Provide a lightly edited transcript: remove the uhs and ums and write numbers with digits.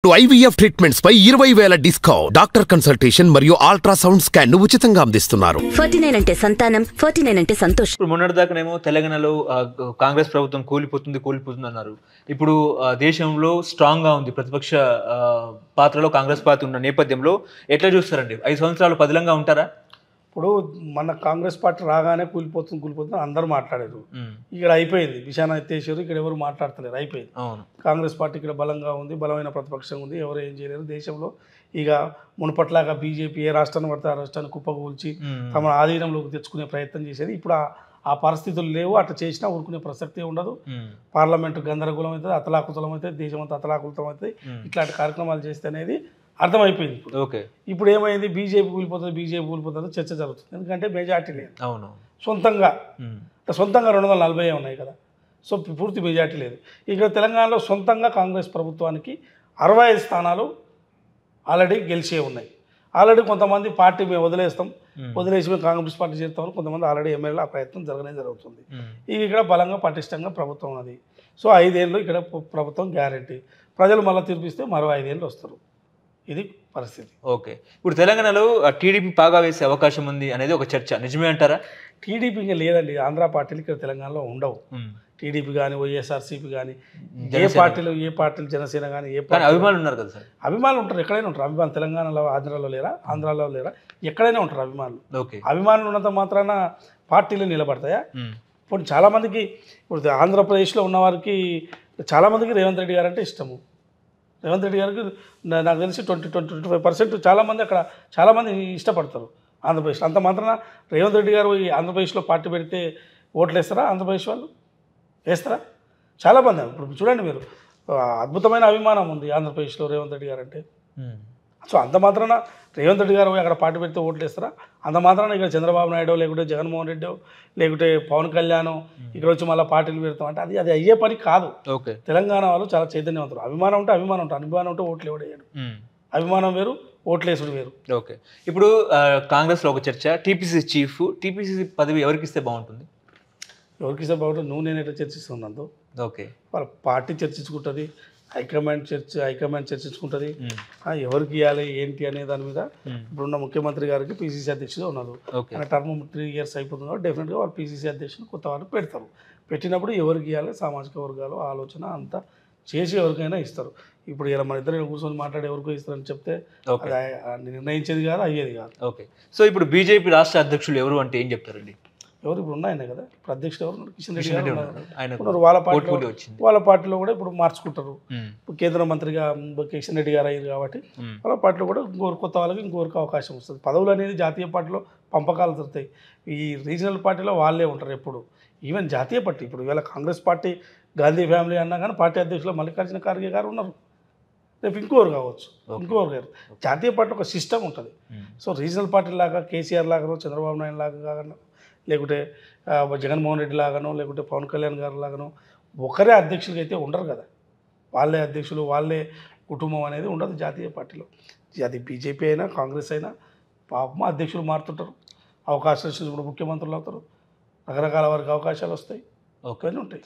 IVF treatments పై 20,000 discount. Doctor consultation మరియు ultrasound scan ను ఉచితంగా అందిస్తున్నారు. 49 అంటే సంతానం, 49 అంటే సంతోషం. ఇప్పుడు మొన్నటిదాకానేమో తెలంగాణలో కాంగ్రెస్ ప్రభుత్వం కూలిపోతుంది అన్నారు. ఇప్పుడు దేశంలో స్ట్రాంగ్ గా ఉంది, ప్రతిపక్ష పాత్రలో కాంగ్రెస్ పార్టీ ఉన్న నేపథ్యంలో ఎట్లా చూస్తారండి? 5 సంవత్సరాలు పదిలంగా ఉంటారా? ఇప్పుడు మన కాంగ్రెస్ పార్టీ రాగానే కూలిపోతుంది అందరూ మాట్లాడారు. ఇక్కడ అయిపోయింది, విషయాన్ని ఎత్తేసారు, ఇక్కడ ఎవరు మాట్లాడతలేరు, అయిపోయింది. కాంగ్రెస్ పార్టీ ఇక్కడ బలంగా ఉంది, బలమైన ప్రతిపక్షం ఉంది, ఎవరు ఏం చేయలేరు. దేశంలో ఇక మునుపట్లాగా బీజేపీ ఏ రాష్ట్రాన్ని పడితే ఆ రాష్ట్రాన్ని కుప్పకూల్చి తమ ఆధీనంలోకి తెచ్చుకునే ప్రయత్నం చేసేది. ఇప్పుడు ఆ పరిస్థితులు లేవు, అట్లా చేసినా ఊరుకునే ప్రసక్తే ఉండదు. పార్లమెంటు గందరగోళం అవుతుంది, అతలాకుతలం అవుతుంది, దేశం అంతా అతలాకుతలం అవుతుంది. ఇట్లాంటి కార్యక్రమాలు చేస్తే అనేది అర్థమైపోయింది. ఇప్పుడు ఏమైంది, బీజేపీ కూలిపోతుంది చర్చ జరుగుతుంది. ఎందుకంటే మెజార్టీ లేదు, సొంతంగా 240 ఉన్నాయి కదా, సో పూర్తి మెజార్టీ లేదు. ఇక్కడ తెలంగాణలో సొంతంగా కాంగ్రెస్ ప్రభుత్వానికి 65 స్థానాలు ఆల్రెడీ గెలిచే ఉన్నాయి. ఆల్రెడీ కొంతమంది పార్టీ మేము వదిలేసి మేము కాంగ్రెస్ పార్టీ చేస్తామని కొంతమంది ఆల్రెడీ ఎమ్మెల్యేలు ఆ ప్రయత్నం జరుగుతుంది. ఇక్కడ బలంగా పటిష్టంగా ప్రభుత్వం ఉన్నది. సో 5 ఏళ్ళు ఇక్కడ ప్రభుత్వం గ్యారెంటీ. ప్రజలు మళ్ళీ తీర్పిస్తే మరో 5 ఏళ్ళు వస్తారు. ఇది పరిస్థితి. ఓకే, ఇప్పుడు తెలంగాణలో టీడీపీ పాగా వేసే అవకాశం ఉంది అనేది ఒక చర్చ, నిజమే అంటారా? టీడీపీ ఇంకా లేదండి, ఆంధ్ర పార్టీలు ఇక్కడ తెలంగాణలో ఉండవు. టీడీపీ కానీ వైఎస్ఆర్సీపీ కానీ ఏ పార్టీలు జనసేన కానీ ఏ పార్టీ అభిమానులు ఉన్నారు కదా సార్? అభిమానులు ఉంటారు, ఎక్కడైనా ఉంటారు అభిమానులు. తెలంగాణలో ఆంధ్రాలో లేరా, ఆంధ్రాలో లేరా, ఎక్కడైనా ఉంటారు అభిమానులు. అభిమానులు ఉన్నంత మాత్రాన పార్టీలు నిలబడతాయా? ఇప్పుడు చాలామందికి, ఇప్పుడు ఆంధ్రప్రదేశ్లో ఉన్న వారికి చాలామందికి రేవంత్ రెడ్డి గారు అంటే ఇష్టము. రేవంత్ రెడ్డి గారికి నాకు తెలిసి 20-25% చాలామంది ఇష్టపడతారు ఆంధ్రప్రదేశ్లో. అంత మాత్రాన రేవంత్ రెడ్డి గారు ఈ ఆంధ్రప్రదేశ్లో పార్టీ పెడితే ఓట్లు వేస్తారా? ఆంధ్రప్రదేశ్ వాళ్ళు వేస్తారా? చాలామంది. ఇప్పుడు చూడండి మీరు, అద్భుతమైన అభిమానం ఉంది ఆంధ్రప్రదేశ్లో రేవంత్ రెడ్డి గారు అంటే. సో అంత మాత్రాన రేవంత్ రెడ్డి గారు అక్కడ పార్టీ పెడితే ఓట్లు వేస్తారా? అంత మాత్రాన ఇక్కడ చంద్రబాబు నాయుడు లేకుంటే జగన్మోహన్ రెడ్డి లేకుంటే పవన్ కళ్యాణ్ ఇక్కడ వచ్చి మళ్ళీ పార్టీలు పెడతాం అంటే అది అయ్యే పని కాదు. తెలంగాణ వాళ్ళు చాలా చైతన్యవంతులు. అభిమానం ఉంటే ఓట్లు ఎవడేయడు. అభిమానం వేరు, ఓట్లు వేసుడు వేరు. ఓకే, ఇప్పుడు కాంగ్రెస్లో ఒక చర్చ, టీపీసీసీ పదవి ఎవరికి ఇస్తే బాగుంటుంది? నువ్వు నేను ఎట్లా చర్చిస్తున్నాను. ఓకే, వాళ్ళ పార్టీ చర్చించుకుంటుంది, హైకమాండ్ చర్చించుకుంటుంది, ఎవరికి ఇవ్వాలి ఏంటి అనే దాని మీద. ఇప్పుడున్న ముఖ్యమంత్రి గారికి పీసీసీ అధ్యక్షుడు ఉన్నారు. ఆయన టర్మ్ 3 years అయిపోతుంది కాబట్టి డెఫినెట్గా వాళ్ళు పీసీసీ అధ్యక్షుడు కొత్త వారు పెడతారు. పెట్టినప్పుడు ఎవరికి ఇవ్వాలి, సామాజిక వర్గాలు ఆలోచన అంతా చేసి ఎవరికైనా ఇస్తారు. ఇప్పుడు ఇలా మన ఇద్దరు కూర్చొని మాట్లాడి ఎవరికో ఇస్తారని చెప్తే నిర్ణయించేది కాదు, అయ్యేది కాదు. ఓకే, సో ఇప్పుడు బీజేపీ రాష్ట్ర అధ్యక్షులు ఎవరు అంటే ఏం చెప్తారండి? ఎవరు ఇప్పుడు ఉన్నాయనే కదా, ఇప్పుడు అధ్యక్షుడు ఎవరు? కిషన్ రెడ్డి గారు ఉన్నారు. వాళ్ళ పార్టీలో కూడా ఇప్పుడు మార్చుకుంటారు. ఇప్పుడు కేంద్ర మంత్రిగా కిషన్ రెడ్డి గారు అయ్యారు కాబట్టి వాళ్ళ పార్టీలో కూడా కొత్త వాళ్ళకి ఇంకొకరికి అవకాశం వస్తుంది. పదవులు అనేది జాతీయ పార్టీలో పంపకాలు దొరుకుతాయి, ఈ రీజనల్ పార్టీలో వాళ్ళే ఉంటారు ఎప్పుడు. ఈవెన్ జాతీయ పార్టీ ఇప్పుడు ఇవాళ కాంగ్రెస్ పార్టీ గాంధీ ఫ్యామిలీ అన్నా కానీ పార్టీ అధ్యక్షులు మల్లికార్జున ఖార్గే గారు ఉన్నారు, రేపు ఇంకోరు కావచ్చు, ఇంకోరు గారు. జాతీయ పార్టీ ఒక సిస్టమ్ ఉంటుంది. సో రీజనల్ పార్టీ లాగా కేసీఆర్ లాగానో, చంద్రబాబు నాయుడు లాగానో, లేకుంటే జగన్మోహన్ రెడ్డి లాగానో, లేకుంటే పవన్ కళ్యాణ్ గారు లాగానో ఒకరే అధ్యక్షులకి అయితే ఉండరు కదా. వాళ్ళే అధ్యక్షులు, వాళ్ళే కుటుంబం అనేది ఉండదు జాతీయ పార్టీలో. అది బీజేపీ అయినా కాంగ్రెస్ అయినా పాపం అధ్యక్షులు మారుతుంటారు, అవకాశాలు ఇప్పుడు ముఖ్యమంత్రులు అవుతారు, రకరకాల వారికి అవకాశాలు వస్తాయి, ఓకే ఉంటాయి.